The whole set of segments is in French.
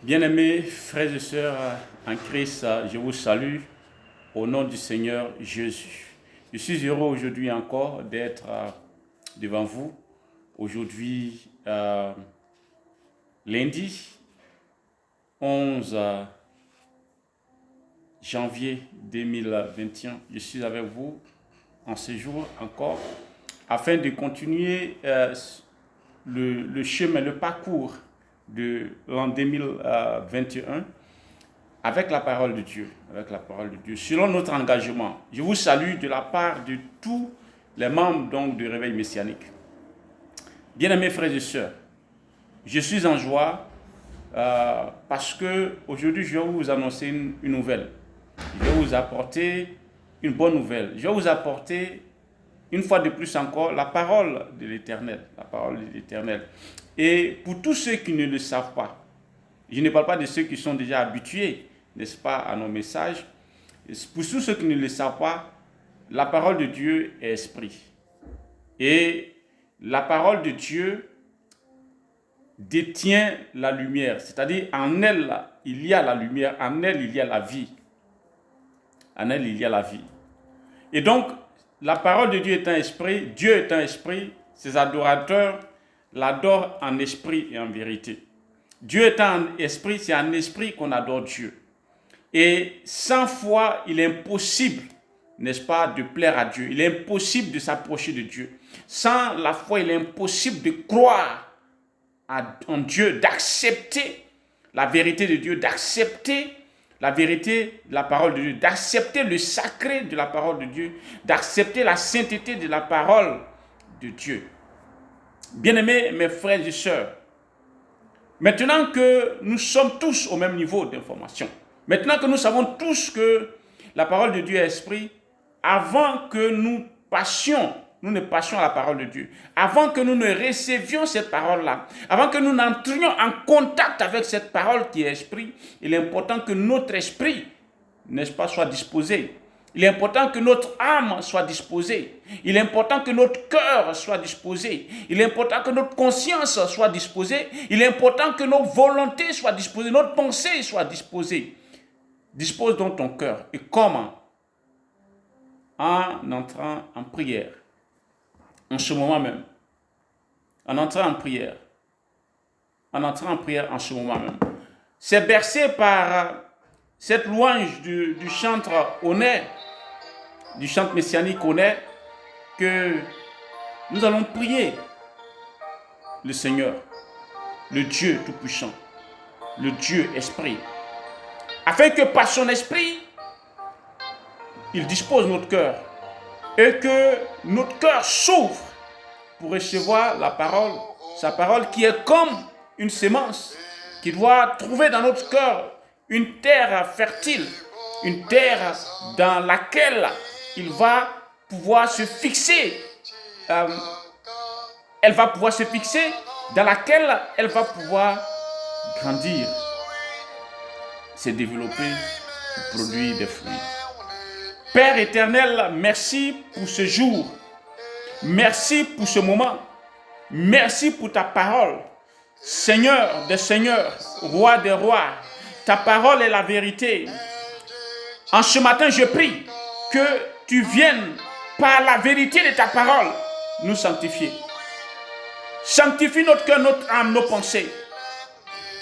Bien-aimés frères et sœurs en Christ, je vous salue au nom du Seigneur Jésus. Je suis heureux aujourd'hui encore d'être devant vous. Aujourd'hui, lundi 11 janvier 2021, je suis avec vous en ce jour encore afin de continuer le chemin, le parcours de l'an 2021 avec la parole de Dieu, selon notre engagement. Je vous salue de la part de tous les membres donc du Réveil Messianique. Bien-aimés frères et sœurs, je suis en joie parce que aujourd'hui je vais vous annoncer une nouvelle. Je vais vous apporter une bonne nouvelle. Je vais vous apporter une fois de plus encore la parole de l'Éternel. Et pour tous ceux qui ne le savent pas, je ne parle pas de ceux qui sont déjà habitués, n'est-ce pas, à nos messages. Pour tous ceux qui ne le savent pas, la parole de Dieu est esprit. Et la parole de Dieu détient la lumière. C'est-à-dire, en elle, il y a la lumière. En elle, il y a la vie. Et donc, la parole de Dieu est un esprit, Dieu est un esprit, ses adorateurs l'adorent en esprit et en vérité. Dieu est un esprit, c'est en esprit qu'on adore Dieu. Et sans foi, il est impossible, n'est-ce pas, de plaire à Dieu. Il est impossible de s'approcher de Dieu. Sans la foi, il est impossible de croire en Dieu, d'accepter la vérité de Dieu, d'accepter la vérité de la parole de Dieu, d'accepter le sacré de la parole de Dieu, d'accepter la sainteté de la parole de Dieu. Bien-aimés, mes frères et sœurs, maintenant que nous sommes tous au même niveau d'information, maintenant que nous savons tous que la parole de Dieu est esprit, avant que nous ne passions à la parole de Dieu, avant que nous ne recevions cette parole-là, avant que nous n'entrions en contact avec cette parole qui est esprit, il est important que notre esprit, n'est-ce pas, soit disposé. Il est important que notre âme soit disposée. Il est important que notre cœur soit disposé. Il est important que notre conscience soit disposée. Il est important que nos volontés soient disposées, notre pensée soit disposée. Dispose donc ton cœur. Et comment? En entrant en prière. En ce moment même. En entrant en prière. En ce moment même. C'est bercé par cette louange du chantre honnête, du chant messianique honnête, que nous allons prier le Seigneur, le Dieu Tout-Puissant, le Dieu Esprit, afin que par son Esprit, il dispose notre cœur et que notre cœur s'ouvre pour recevoir la parole, sa parole qui est comme une sémence qui doit trouver dans notre cœur une terre fertile, une terre dans laquelle il va pouvoir se fixer. Elle va pouvoir se fixer, dans laquelle elle va pouvoir grandir, se développer, produire des fruits. Père éternel, merci pour ce jour. Merci pour ce moment. Merci pour ta parole. Seigneur des seigneurs, roi des rois, ta parole est la vérité. En ce matin, je prie que tu viennes par la vérité de ta parole nous sanctifier. Sanctifie notre cœur, notre âme, nos pensées.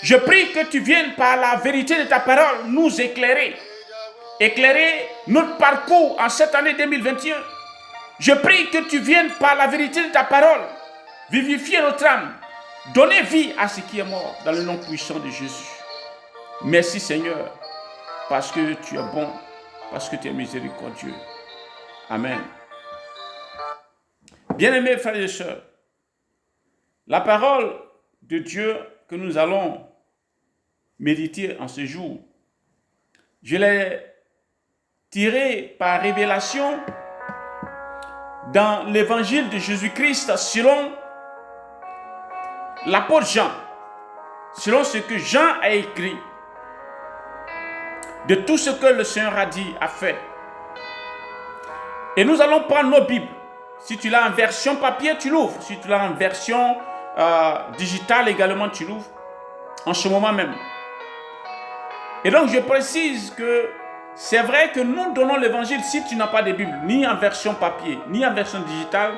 Je prie que tu viennes par la vérité de ta parole nous éclairer. Éclairer notre parcours en cette année 2021. Je prie que tu viennes par la vérité de ta parole vivifier notre âme. Donner vie à ce qui est mort dans le nom puissant de Jésus. Merci Seigneur, parce que tu es bon, parce que tu es miséricordieux. Amen. Bien-aimés frères et sœurs, la parole de Dieu que nous allons méditer en ce jour, je l'ai tirée par révélation dans l'évangile de Jésus-Christ selon l'apôtre Jean, selon ce que Jean a écrit, de tout ce que le Seigneur a dit, a fait. Et nous allons prendre nos Bibles. Si tu l'as en version papier, tu l'ouvres. Si tu l'as en version digitale également, tu l'ouvres. En ce moment même. Et donc je précise que c'est vrai que nous donnons l'évangile si tu n'as pas de Bible, ni en version papier, ni en version digitale.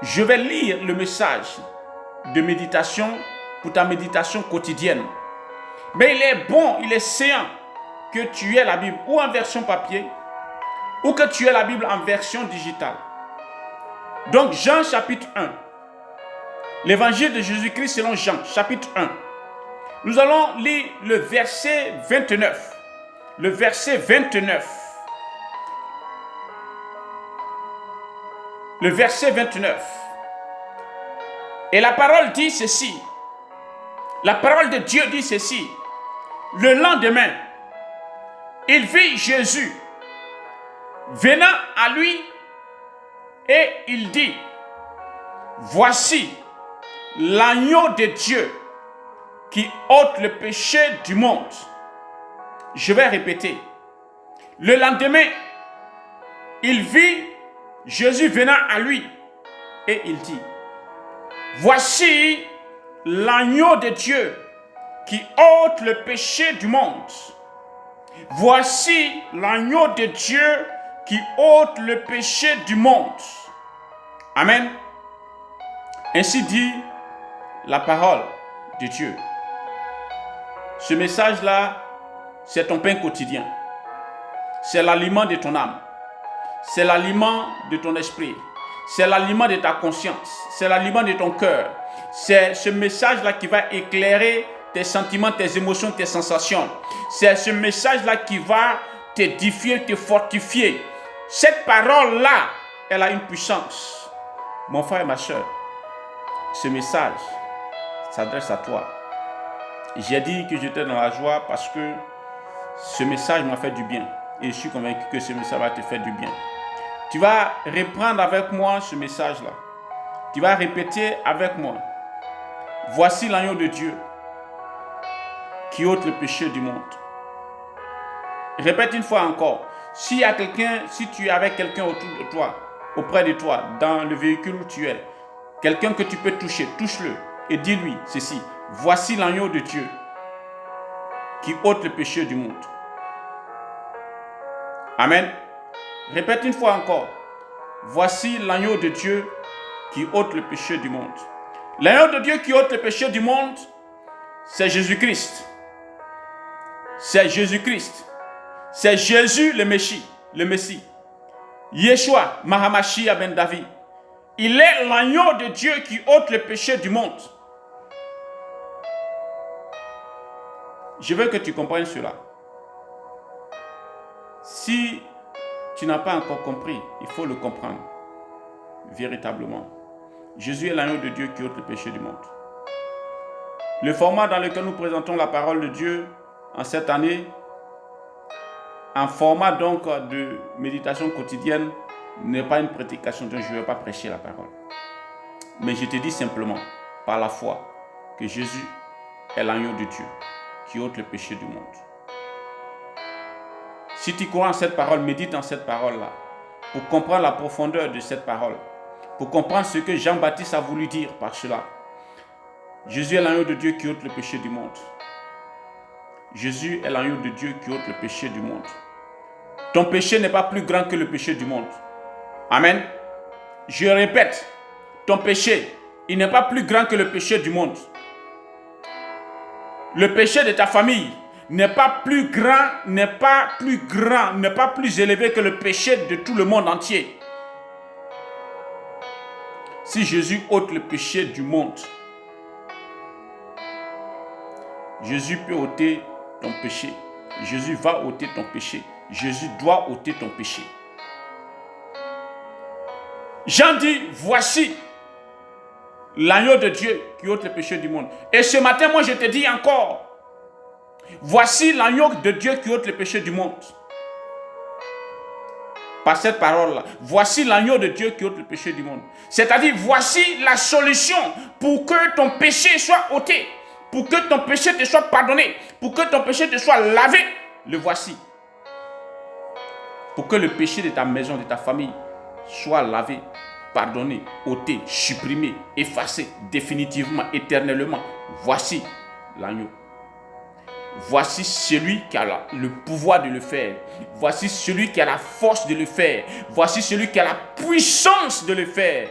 Je vais lire le message de méditation pour ta méditation quotidienne. Mais il est bon, il est séant que tu aies la Bible ou en version papier ou que tu aies la Bible en version digitale. Donc Jean chapitre 1. L'évangile de Jésus-Christ selon Jean chapitre 1. Nous allons lire le verset 29. Le verset 29. Le verset 29. Et la parole dit ceci. La parole de Dieu dit ceci. Le lendemain, il vit Jésus venant à lui et il dit, voici l'agneau de Dieu qui ôte le péché du monde. Je vais répéter. Le lendemain, il vit Jésus venant à lui et il dit, voici l'agneau de Dieu qui ôte le péché du monde. Voici l'agneau de Dieu qui ôte le péché du monde. Amen. Ainsi dit la parole de Dieu. Ce message-là, c'est ton pain quotidien. C'est l'aliment de ton âme. C'est l'aliment de ton esprit. C'est l'aliment de ta conscience. C'est l'aliment de ton cœur. C'est ce message-là qui va éclairer tes sentiments, tes émotions, tes sensations. C'est ce message-là qui va t'édifier, te fortifier. Cette parole-là, elle a une puissance. Mon frère et ma soeur, ce message s'adresse à toi. J'ai dit que j'étais dans la joie parce que ce message m'a fait du bien. Et je suis convaincu que ce message va te faire du bien. Tu vas reprendre avec moi ce message-là. Tu vas répéter avec moi. Voici l'agneau de Dieu qui ôte le péché du monde. Répète une fois encore. S'il y a quelqu'un, si tu es avec quelqu'un autour de toi, auprès de toi, dans le véhicule où tu es, quelqu'un que tu peux toucher, touche-le et dis-lui ceci. Voici l'agneau de Dieu qui ôte le péché du monde. Amen. Répète une fois encore. Voici l'agneau de Dieu qui ôte le péché du monde. L'agneau de Dieu qui ôte le péché du monde, c'est Jésus-Christ. C'est Jésus-Christ. C'est Jésus le Messie. Yeshua, Mahamashia ben David. Il est l'agneau de Dieu qui ôte le péché du monde. Je veux que tu comprennes cela. Si tu n'as pas encore compris, il faut le comprendre. Véritablement. Jésus est l'agneau de Dieu qui ôte le péché du monde. Le format dans lequel nous présentons la parole de Dieu en cette année, un format donc de méditation quotidienne, n'est pas une prédication, donc je ne vais pas prêcher la parole. Mais je te dis simplement, par la foi, que Jésus est l'agneau de Dieu qui ôte le péché du monde. Si tu crois en cette parole, médite en cette parole-là, pour comprendre la profondeur de cette parole, pour comprendre ce que Jean-Baptiste a voulu dire par cela. Jésus est l'agneau de Dieu qui ôte le péché du monde. Jésus est l'agneau de Dieu qui ôte le péché du monde. Ton péché n'est pas plus grand que le péché du monde. Amen. Je répète, ton péché, il n'est pas plus grand que le péché du monde. Le péché de ta famille n'est pas plus grand, n'est pas plus élevé que le péché de tout le monde entier. Si Jésus ôte le péché du monde, Jésus peut ôter ton péché. Jésus va ôter ton péché. Jésus doit ôter ton péché. Jean dit, voici l'agneau de Dieu qui ôte le péché du monde. Et ce matin, moi je te dis encore, voici l'agneau de Dieu qui ôte le péché du monde. Par cette parole-là, voici l'agneau de Dieu qui ôte le péché du monde. C'est-à-dire, voici la solution pour que ton péché soit ôté, pour que ton péché te soit pardonné, pour que ton péché te soit lavé. Le voici. Pour que le péché de ta maison, de ta famille, soit lavé, pardonné, ôté, supprimé, effacé, définitivement, éternellement. Voici l'agneau. Voici celui qui a le pouvoir de le faire. Voici celui qui a la force de le faire. Voici celui qui a la puissance de le faire.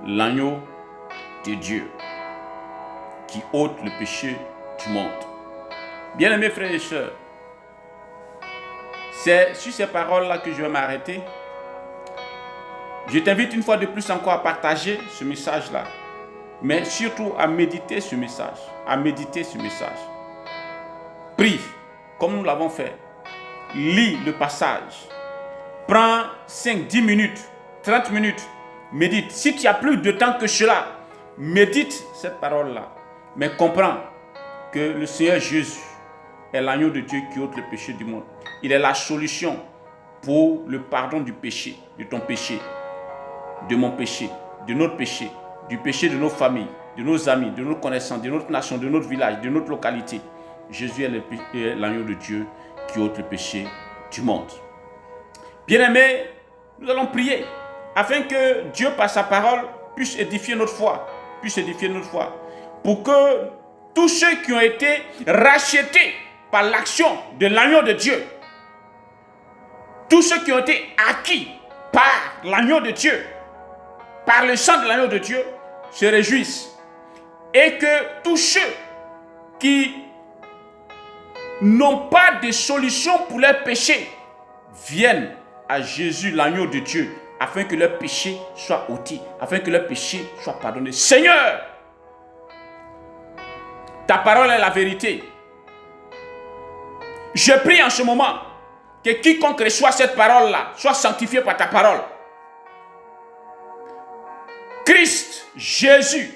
L'agneau de Dieu qui ôte le péché du monde. Bien-aimés frères et sœurs, c'est sur ces paroles-là que je vais m'arrêter. Je t'invite une fois de plus encore à partager ce message-là, mais surtout à méditer ce message, Prie, comme nous l'avons fait. Lis le passage. Prends 5, 10 minutes, 30 minutes. Médite. Si tu as plus de temps que cela, médite cette parole-là. Mais comprends que le Seigneur Jésus est l'agneau de Dieu qui ôte le péché du monde. Il est la solution pour le pardon du péché, de ton péché, de mon péché, de notre péché, du péché de nos familles, de nos amis, de nos connaissances, de notre nation, de notre village, de notre localité. Jésus est l'agneau de Dieu qui ôte le péché du monde. Bien-aimés, nous allons prier afin que Dieu, par sa parole, puisse édifier notre foi. Pour que tous ceux qui ont été rachetés par l'action de l'agneau de Dieu, tous ceux qui ont été acquis par l'agneau de Dieu, par le sang de l'agneau de Dieu, se réjouissent. Et que tous ceux qui n'ont pas de solution pour leurs péchés viennent à Jésus, l'agneau de Dieu, afin que leurs péchés soient ôtés, afin que leurs péchés soient pardonnés. Seigneur, ta parole est la vérité. Je prie en ce moment que quiconque reçoit cette parole-là soit sanctifié par ta parole. Christ, Jésus,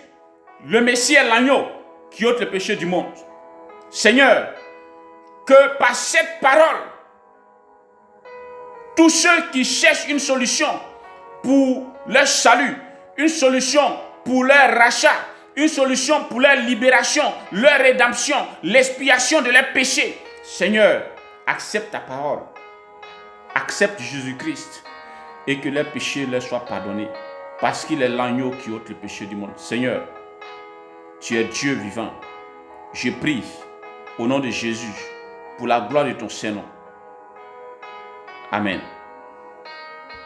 le Messie est l'agneau qui ôte le péché du monde. Seigneur, que par cette parole, tous ceux qui cherchent une solution pour leur salut, une solution pour leur rachat, une solution pour leur libération, leur rédemption, l'expiation de leurs péchés, Seigneur, accepte ta parole, accepte Jésus-Christ et que leurs péchés leur soient pardonnés parce qu'il est l'agneau qui ôte le péché du monde. Seigneur, tu es Dieu vivant. Je prie au nom de Jésus pour la gloire de ton Saint-Nom. Amen.